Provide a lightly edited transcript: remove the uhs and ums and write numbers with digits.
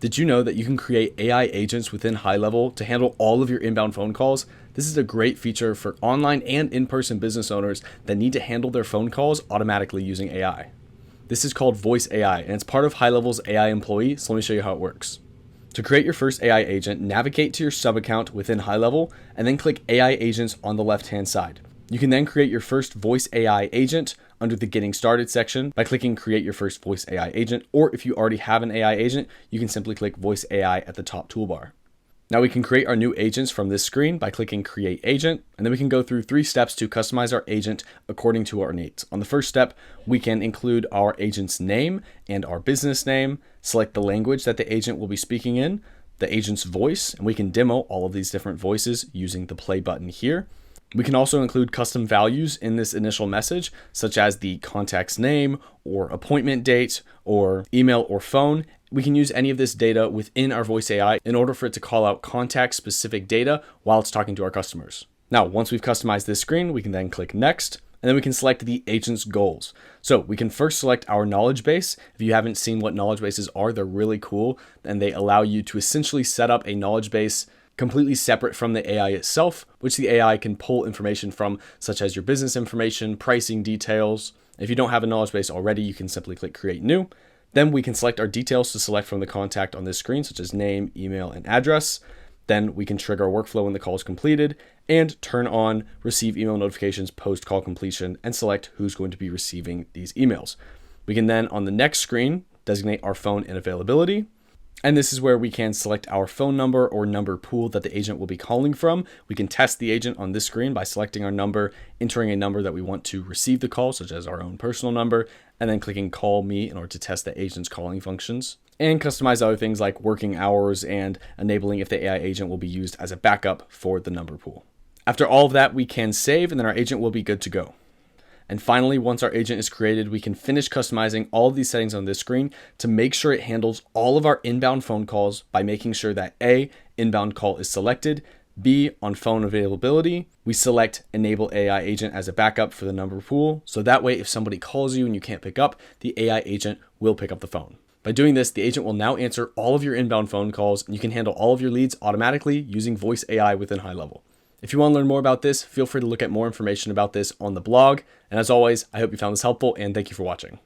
Did you know that you can create AI agents within HighLevel to handle all of your inbound phone calls? This is a great feature for online and in-person business owners that need to handle their phone calls automatically using AI. This is called Voice AI, and it's part of HighLevel's AI employee, so let me show you how it works. To create your first AI agent, navigate to your sub-account within HighLevel, and then click AI Agents on the left-hand side. You can then create your first Voice AI agent under the Getting Started section by clicking Create Your First Voice AI Agent, or if you already have an AI agent, you can simply click Voice AI at the top toolbar. Now we can create our new agents from this screen by clicking Create Agent, and then we can go through 3 steps to customize our agent according to our needs. On the first step, we can include our agent's name and our business name, select the language that the agent will be speaking in, the agent's voice, and we can demo all of these different voices using the play button here. We can also include custom values in this initial message, such as the contact's name or appointment date or email or phone. We can use any of this data within our Voice AI in order for it to call out contact-specific data while it's talking to our customers. Now, once we've customized this screen, we can then click Next, and then we can select the agent's goals. So we can first select our knowledge base. If you haven't seen what knowledge bases are, they're really cool, and they allow you to essentially set up a knowledge base completely separate from the AI itself, which the AI can pull information from, such as your business information, pricing details. If you don't have a knowledge base already, you can simply click Create New. Then we can select our details to select from the contact on this screen, such as name, email, and address. Then we can trigger a workflow when the call is completed and turn on receive email notifications post call completion and select who's going to be receiving these emails. We can then on the next screen designate our phone and availability. And this is where we can select our phone number or number pool that the agent will be calling from. We can test the agent on this screen by selecting our number, entering a number that we want to receive the call, such as our own personal number, and then clicking Call Me in order to test the agent's calling functions. And customize other things like working hours and enabling if the AI agent will be used as a backup for the number pool. After all of that, we can save and then our agent will be good to go. And finally, once our agent is created, we can finish customizing all of these settings on this screen to make sure it handles all of our inbound phone calls by making sure that A, inbound call is selected, B, on phone availability, we select Enable AI Agent as a backup for the number pool. So that way, if somebody calls you and you can't pick up, the AI agent will pick up the phone. By doing this, the agent will now answer all of your inbound phone calls and you can handle all of your leads automatically using Voice AI within HighLevel. If you want to learn more about this, feel free to look at more information about this on the blog. And as always, I hope you found this helpful and thank you for watching.